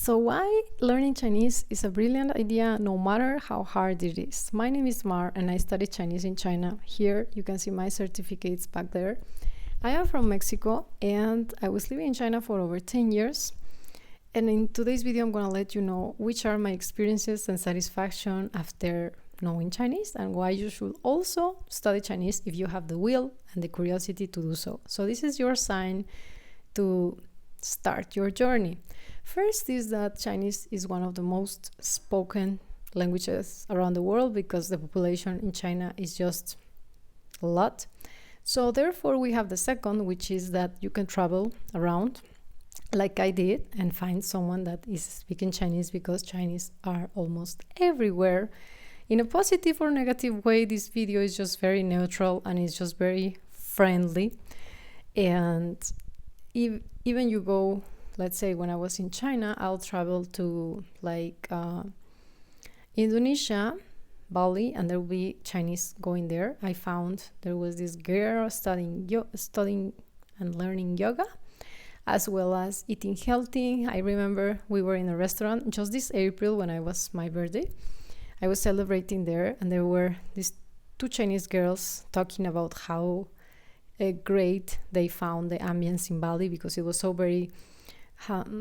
So why learning Chinese is a brilliant idea no matter how hard it is. My name is Mar and I studied Chinese in China. Here you can see my certificates back there. I am from Mexico and I was living in China for over 10 years. And in today's video I'm going to let you know which are my experiences and satisfaction after knowing Chinese and why you should also study Chinese if you have the will and the curiosity to do so. So this is your sign to start your journey. First is that Chinese is one of the most spoken languages around the world because the population in China is just a lot. So therefore we have the second, which is that you can travel around like I did and find someone that is speaking Chinese because Chinese are almost everywhere. In a positive or negative way, this video is just very neutral and it's just very friendly. And even you go, let's say when I was in China, I'll travel to like Indonesia, Bali, and there will be Chinese going there. I found there was this girl studying and learning yoga, as well as eating healthy. I remember we were in a restaurant just this April when I was my birthday. I was celebrating there, and there were these two Chinese girls talking about how great they found the ambience in Bali because it was so very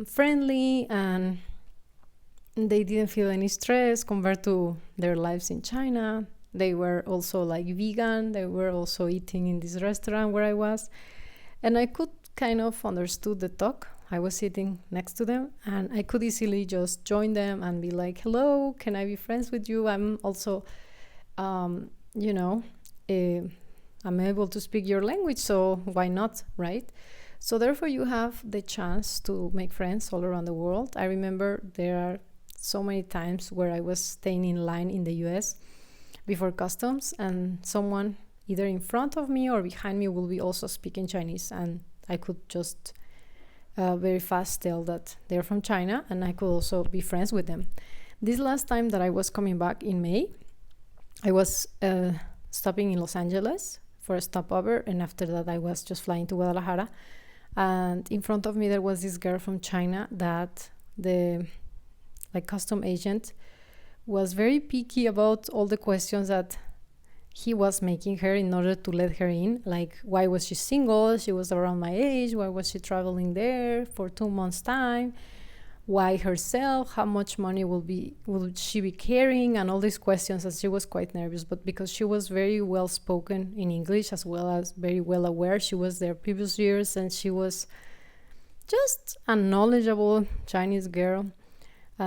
friendly and they didn't feel any stress compared to their lives in China. They were also like vegan. They were also eating in this restaurant where I was, and I could kind of understood the talk. I was sitting next to them and I could easily just join them and be like, hello, can I be friends with you? I'm also I'm able to speak your language, so why not, right? So therefore you have the chance to make friends all around the world. I remember there are so many times where I was staying in line in the US before customs and someone either in front of me or behind me will be also speaking Chinese, and I could just very fast tell that they're from China and I could also be friends with them. This last time that I was coming back in May, I was stopping in Los Angeles for a stopover, and after that I was just flying to Guadalajara, and in front of me there was this girl from China that the custom agent was very picky about all the questions that he was making her in order to let her in, like why was she single, she was around my age, why was she traveling there for 2 months time, why herself, how much money will she be carrying, and all these questions. As she was quite nervous, but because she was very well spoken in English as well as very well aware, she was there previous years and she was just a knowledgeable Chinese girl.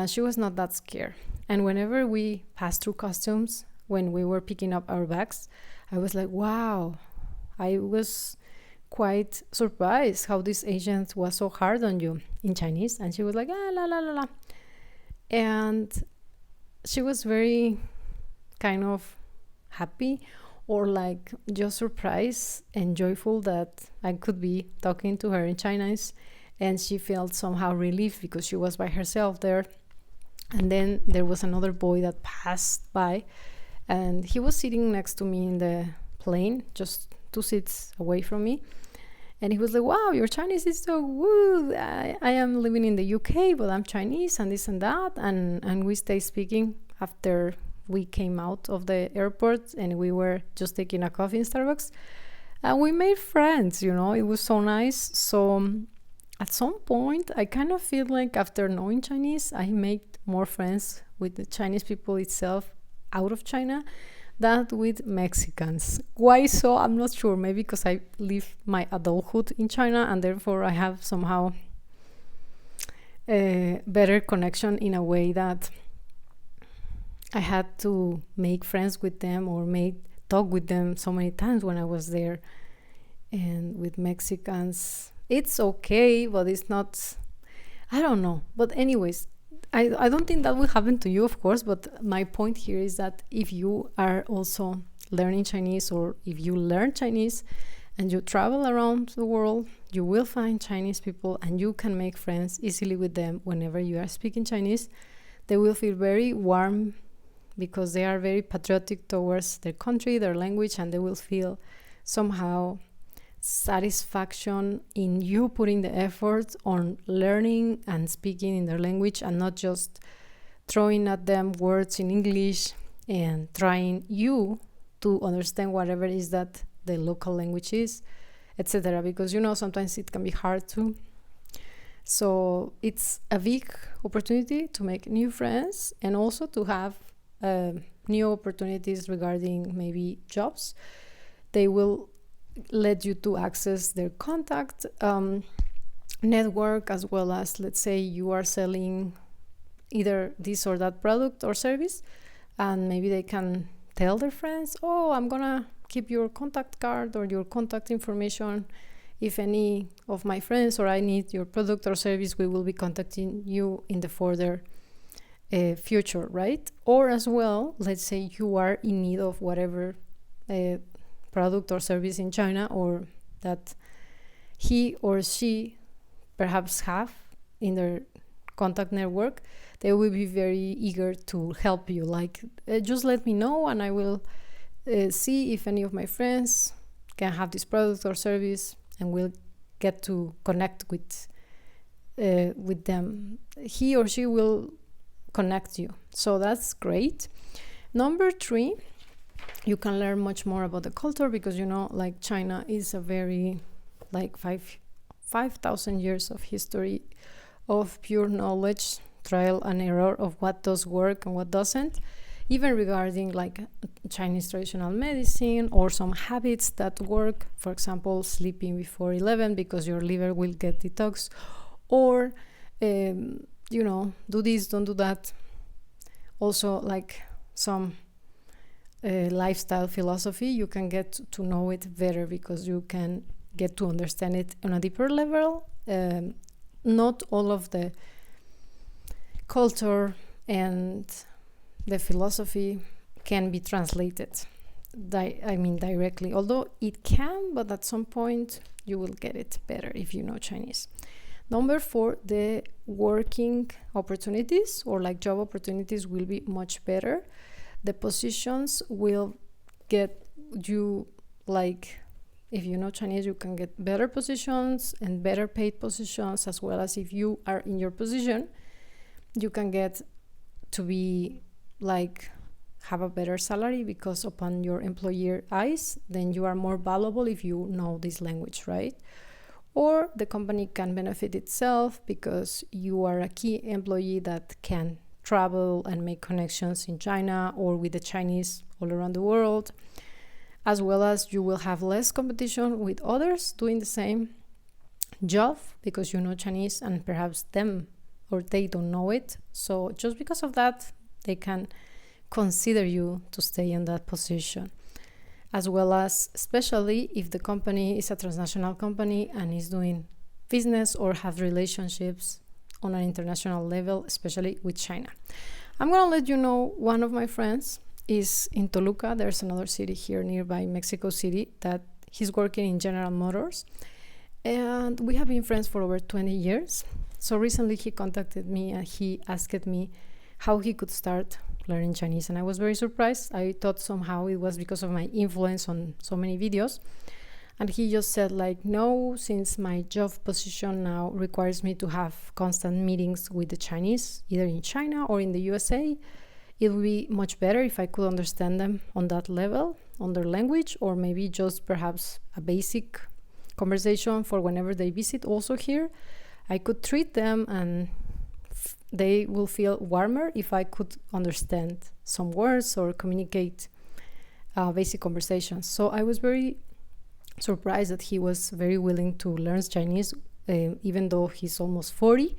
She was not that scared, and whenever we passed through customs, when we were picking up our bags, I was like, wow, I was quite surprised how this agent was so hard on you in Chinese. And she was like, la la la la. And she was very kind of happy or like just surprised and joyful that I could be talking to her in Chinese. And she felt somehow relief because she was by herself there. And then there was another boy that passed by, and he was sitting next to me in the plane, just 2 seats away from me. And he was like, wow, your Chinese is so good. I am living in the UK, but I'm Chinese and this and that. And we stayed speaking after we came out of the airport and we were just taking a coffee in Starbucks. And we made friends, it was so nice. So at some point, I kind of feel like after knowing Chinese, I made more friends with the Chinese people itself out of China than with Mexicans. Why so? I'm not sure. Maybe because I live my adulthood in China and therefore I have somehow a better connection in a way that I had to make friends with them or talk with them so many times when I was there. And with Mexicans, it's okay, but it's not, I don't know. But anyways, I don't think that will happen to you, of course, but my point here is that if you are also learning Chinese or if you learn Chinese and you travel around the world, you will find Chinese people and you can make friends easily with them whenever you are speaking Chinese. They will feel very warm because they are very patriotic towards their country, their language, and they will feel somehow satisfaction in you putting the effort on learning and speaking in their language, and not just throwing at them words in English and trying you to understand whatever it is that the local language is, etc. Because sometimes it can be hard to. So it's a big opportunity to make new friends and also to have new opportunities regarding maybe jobs. They will let you to access their contact network, as well as, let's say you are selling either this or that product or service, and maybe they can tell their friends, oh, I'm gonna keep your contact card or your contact information. If any of my friends or I need your product or service, we will be contacting you in the further future, right? Or as well, let's say you are in need of whatever product or service in China, or that he or she perhaps have in their contact network, they will be very eager to help you. Like, just let me know and I will see if any of my friends can have this product or service, and we'll get to connect with them. He or she will connect you. So that's great. Number 3, you can learn much more about the culture, because like China is a very 5,000 years of history of pure knowledge, trial and error of what does work and what doesn't, even regarding like Chinese traditional medicine or some habits that work. For example, sleeping before 11 because your liver will get detox, or do this, don't do that. Also, like some lifestyle philosophy, you can get to know it better because you can get to understand it on a deeper level. Not all of the culture and the philosophy can be translated directly, although it can, but at some point you will get it better if you know Chinese. Number 4, the working opportunities or like job opportunities will be much better. The positions will get you, like, if you know Chinese, you can get better positions and better paid positions, as well as if you are in your position, you can get to be like have a better salary, because upon your employer eyes, then you are more valuable if you know this language, right? Or the company can benefit itself because you are a key employee that can travel and make connections in China or with the Chinese all around the world, as well as you will have less competition with others doing the same job because you know Chinese and perhaps them or they don't know it. So just because of that, they can consider you to stay in that position, as well as especially if the company is a transnational company and is doing business or have relationships on an international level, especially with China. I'm going to let you know, one of my friends is in Toluca. There's another city here nearby, Mexico City, that he's working in General Motors. And we have been friends for over 20 years. So recently he contacted me and he asked me how he could start learning Chinese. And I was very surprised. I thought somehow it was because of my influence on so many videos. And he just said like, no, since my job position now requires me to have constant meetings with the Chinese, either in China or in the USA, it would be much better if I could understand them on that level, on their language, or maybe just perhaps a basic conversation for whenever they visit also here. I could treat them and they will feel warmer if I could understand some words or communicate basic conversations. So I was very surprised that he was very willing to learn Chinese, even though he's almost 40.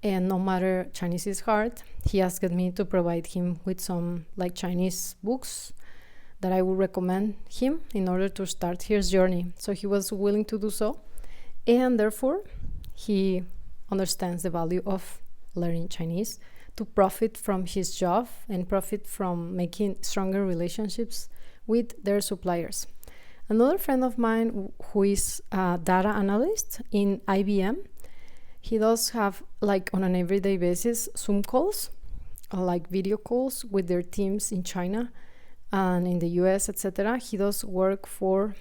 And no matter Chinese is hard, he asked me to provide him with some like Chinese books that I would recommend him in order to start his journey. So he was willing to do so. And therefore, he understands the value of learning Chinese to profit from his job and profit from making stronger relationships with their suppliers. Another friend of mine who is a data analyst in IBM, he does have like on an everyday basis Zoom calls, like video calls with their teams in China and in the US, etc. He does work for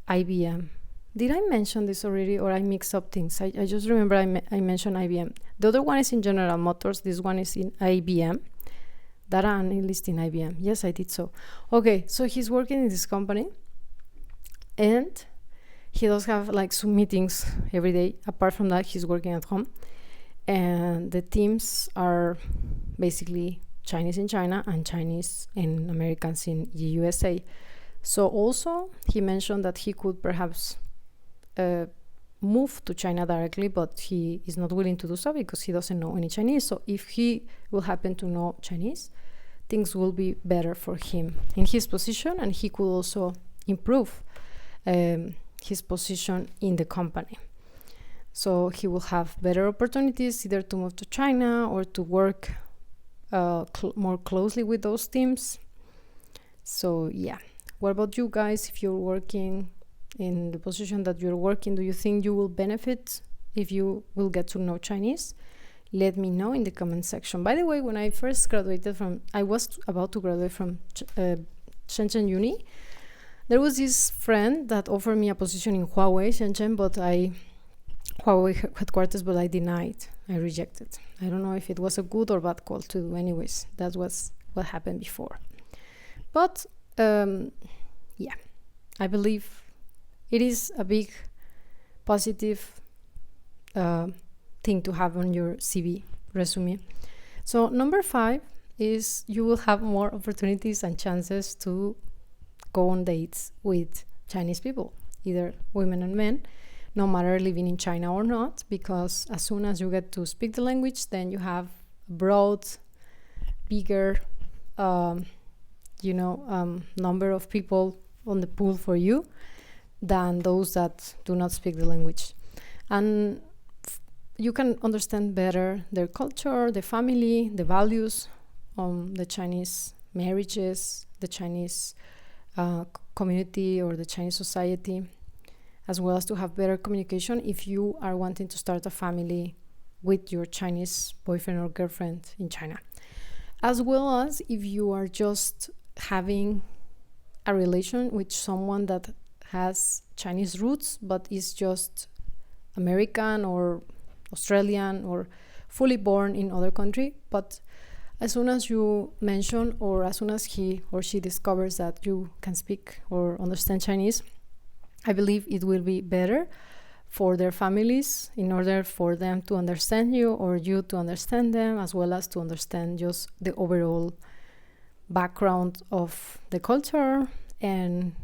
IBM. Did I mention this already, or I mix up things? I just remember I mentioned IBM. The other one is in General Motors. This one is in IBM. Data analyst in IBM. Yes, I did so. Okay, so he's working in this company, and he does have like some meetings every day. Apart from that, he's working at home, and the teams are basically Chinese in China and Chinese and Americans in the USA. So also he mentioned that he could perhaps move to China directly, but he is not willing to do so because he doesn't know any Chinese. So if he will happen to know Chinese, things will be better for him in his position, and he could also improve his position in the company. So he will have better opportunities either to move to China or to work more closely with those teams. So yeah, what about you guys? If you're working in the position that you're working, do you think you will benefit if you will get to know Chinese? Let me know in the comment section. By the way, when I first graduated I was about to graduate from Shenzhen Uni, there was this friend that offered me a position in Huawei Shenzhen, Huawei headquarters, but I denied. I rejected. I don't know if it was a good or bad call to do. Anyways, that was what happened before. But yeah, I believe it is a big positive thing to have on your CV resume. So number 5 is you will have more opportunities and chances to go on dates with Chinese people, either women and men, no matter living in China or not, because as soon as you get to speak the language, then you have a broad, bigger, number of people on the pool for you than those that do not speak the language. And you can understand better their culture, the family, the values, the Chinese marriages, the Chinese community or the Chinese society, as well as to have better communication if you are wanting to start a family with your Chinese boyfriend or girlfriend in China. As well as if you are just having a relation with someone that has Chinese roots but is just American or Australian or fully born in other country, but as soon as you mention or as soon as he or she discovers that you can speak or understand Chinese, I believe it will be better for their families in order for them to understand you or you to understand them, as well as to understand just the overall background of the culture and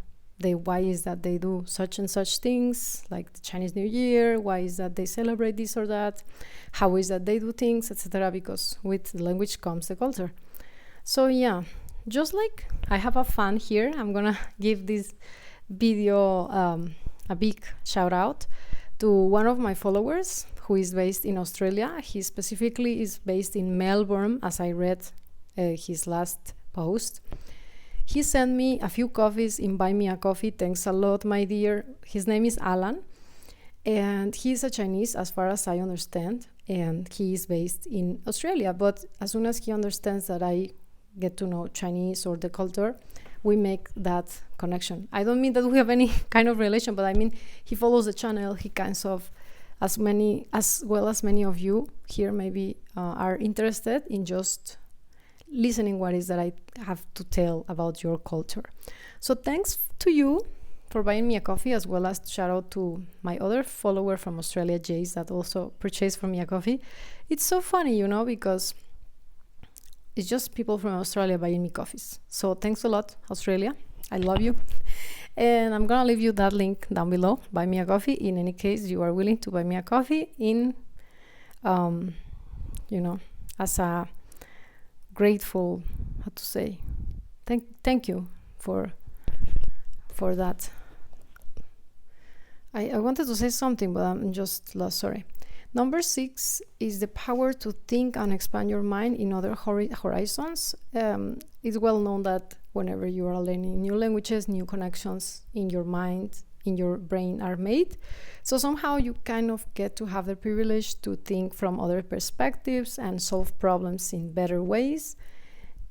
the why is that they do such and such things, like the Chinese New Year, why is that they celebrate this or that, how is that they do things, etc. Because with the language comes the culture. So yeah, just like I have a fan here, I'm gonna give this video a big shout out to one of my followers who is based in Australia. He specifically is based in Melbourne, as I read his last post. He sent me a few coffees in Buy Me a Coffee. Thanks a lot, my dear. His name is Alan, and he's a Chinese as far as I understand, and he is based in Australia. But as soon as he understands that I get to know Chinese or the culture, we make that connection. I don't mean that we have any kind of relation, but I mean he follows the channel. He kinds of, as well as many of you here maybe are interested in just listening what is that I have to tell about your culture. So thanks to you for buying me a coffee, as well as shout out to my other follower from Australia, Jace, that also purchased from me a coffee. It's so funny, because it's just people from Australia buying me coffees. So thanks a lot, Australia. I love you. And I'm gonna leave you that link down below. Buy me a coffee. In any case, you are willing to buy me a coffee in, as a grateful, how to say, thank you for that. I wanted to say something, but I'm just lost, sorry. Number 6 is the power to think and expand your mind in other horizons. It's well known that whenever you are learning new languages, new connections in your mind, in your brain are made. So somehow you kind of get to have the privilege to think from other perspectives and solve problems in better ways.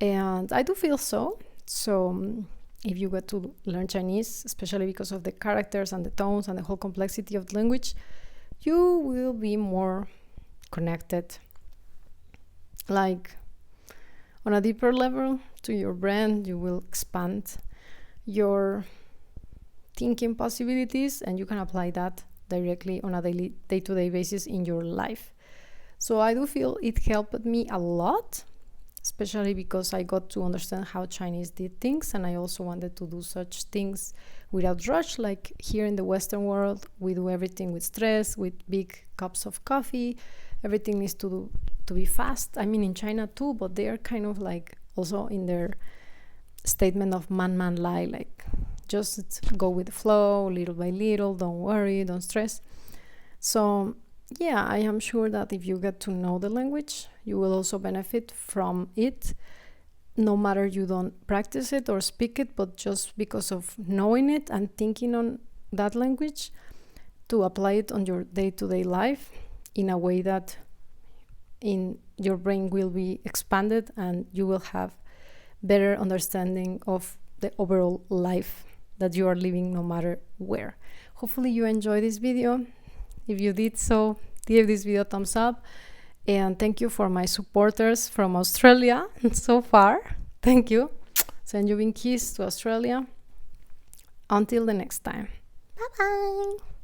And I do feel so. So if you get to learn Chinese, especially because of the characters and the tones and the whole complexity of the language, you will be more connected, like on a deeper level to your brand. You will expand your thinking possibilities, and you can apply that directly on a day-to-day basis in your life. So I do feel it helped me a lot, especially because I got to understand how Chinese did things, and I also wanted to do such things without rush. Like here in the Western world, we do everything with stress, with big cups of coffee. Everything needs to be fast. I mean, in China too, but they are kind of like also in their statement of man lie, like just go with the flow, little by little, don't worry, don't stress. So yeah, I am sure that if you get to know the language, you will also benefit from it, no matter you don't practice it or speak it, but just because of knowing it and thinking on that language, to apply it on your day-to-day life in a way that in your brain will be expanded, and you will have better understanding of the overall life that you are living, no matter where. Hopefully you enjoyed this video. If you did so, give this video a thumbs up, and thank you for my supporters from Australia so far. Thank you. Send you big kiss to Australia. Until the next time. Bye bye.